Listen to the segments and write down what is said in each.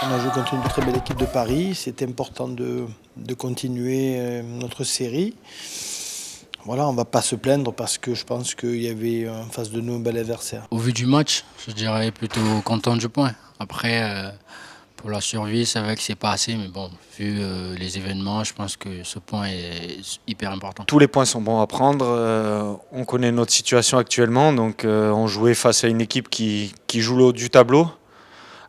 On a joué contre une très belle équipe de Paris. C'était important de continuer notre série. Voilà, on ne va pas se plaindre parce que je pense qu'il y avait en face de nous un bel adversaire. Au vu du match, je dirais plutôt content du point. Après, pour la survie, c'est vrai que c'est pas assez, mais bon, vu les événements, je pense que ce point est hyper important. Tous les points sont bons à prendre. On connaît notre situation actuellement, donc on jouait face à une équipe qui joue le haut du tableau,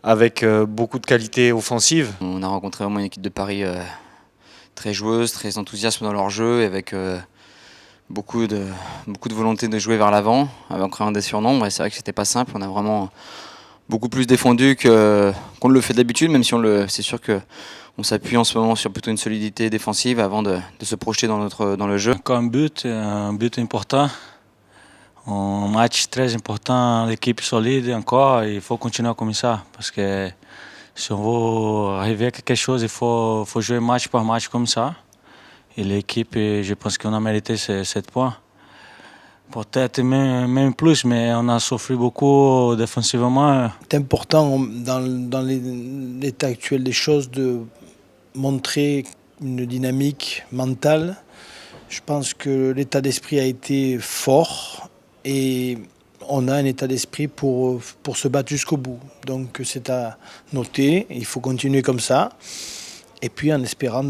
avec beaucoup de qualité offensive. On a rencontré vraiment une équipe de Paris très joueuse, très enthousiaste dans leur jeu, avec beaucoup de volonté de jouer vers l'avant, en créant des surnombres. Et c'est vrai que c'était pas simple. On a vraiment beaucoup plus défendu qu'on le fait d'habitude, même si c'est sûr qu'on s'appuie en ce moment sur plutôt une solidité défensive avant de se projeter dans le jeu. Encore un but important. Un match très important, l'équipe solide encore, il faut continuer comme ça, parce que si on veut arriver à quelque chose, il faut jouer match par match comme ça. Et l'équipe, je pense qu'on a mérité ces 7 points. Peut-être même plus, mais on a souffert beaucoup défensivement. C'est important dans l'état actuel des choses de montrer une dynamique mentale. Je pense que l'état d'esprit a été fort et on a un état d'esprit pour se battre jusqu'au bout. Donc c'est à noter, il faut continuer comme ça. Et puis en espérant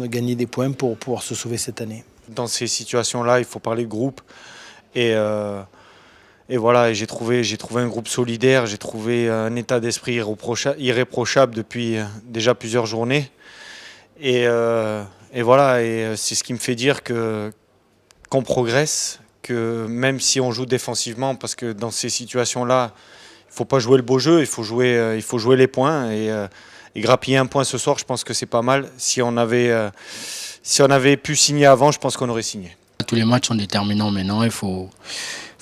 gagner des points pour pouvoir se sauver cette année. Dans ces situations-là, il faut parler de groupe. Et voilà, j'ai trouvé un groupe solidaire, j'ai trouvé un état d'esprit irréprochable depuis déjà plusieurs journées. Et voilà, et c'est ce qui me fait dire qu'on progresse, que même si on joue défensivement, parce que dans ces situations-là, il ne faut pas jouer le beau jeu, il faut jouer les points. Et grappiller un point ce soir, je pense que c'est pas mal. Si on avait pu signer avant, je pense qu'on aurait signé. Tous les matchs sont déterminants maintenant, il faut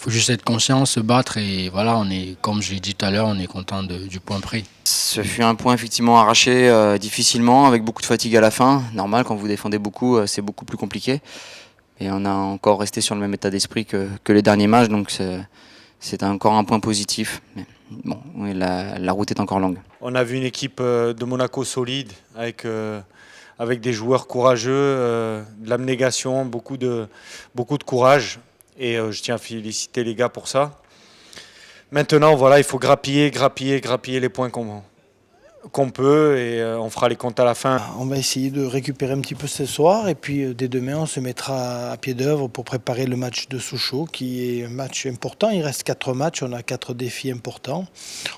juste être conscient, se battre et voilà, comme je l'ai dit tout à l'heure, on est content du point pris. Ce fut un point effectivement arraché difficilement, avec beaucoup de fatigue à la fin. Normal, quand vous défendez beaucoup, c'est beaucoup plus compliqué. Et on a encore resté sur le même état d'esprit que les derniers matchs, donc c'est encore un point positif. Mais bon, oui, la route est encore longue. On a vu une équipe de Monaco solide, avec des joueurs courageux, de l'abnégation, beaucoup de courage. Et je tiens à féliciter les gars pour ça. Maintenant, voilà, il faut grappiller les points qu'on peut et on fera les comptes à la fin. On va essayer de récupérer un petit peu ce soir et puis dès demain on se mettra à pied d'œuvre pour préparer le match de Sochaux qui est un match important. Il reste 4 matchs, on a 4 défis importants.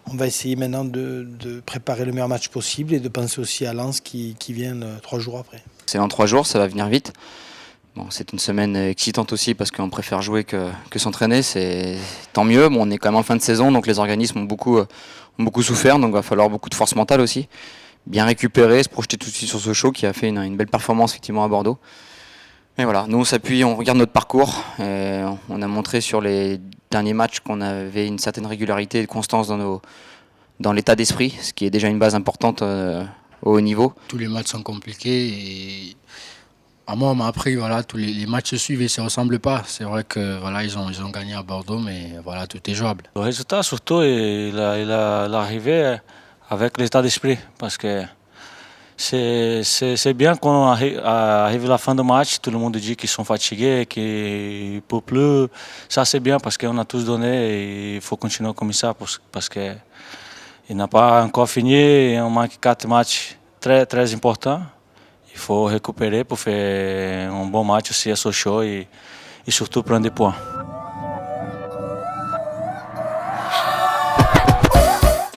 On va essayer maintenant de préparer le meilleur match possible et de penser aussi à Lens qui vient 3 jours après. C'est dans 3 jours, ça va venir vite. Bon, c'est une semaine excitante aussi parce qu'on préfère jouer que s'entraîner, c'est tant mieux. Bon, on est quand même en fin de saison, donc les organismes ont beaucoup souffert, donc il va falloir beaucoup de force mentale aussi. Bien récupérer, se projeter tout de suite sur Sochaux qui a fait une belle performance effectivement à Bordeaux. Et voilà, nous on s'appuie, on regarde notre parcours. Et on a montré sur les derniers matchs qu'on avait une certaine régularité et constance dans l'état d'esprit, ce qui est déjà une base importante au haut niveau. Tous les matchs sont compliqués et moi on m'a appris voilà, tous les matchs se suivent et ne se ressemblent pas. C'est vrai que voilà, ils ont gagné à Bordeaux, mais voilà, tout est jouable. Le résultat surtout, il est arrivé avec l'état d'esprit, parce que c'est bien qu'on arrive à la fin du match, tout le monde dit qu'ils sont fatigués, qu'ils ne peuvent plus. Ça c'est bien parce qu'on a tous donné et il faut continuer comme ça parce qu'il n'a pas encore fini et on manque 4 matchs très, très importants. Il faut récupérer pour faire un bon match aussi à Sochaux et surtout prendre des points.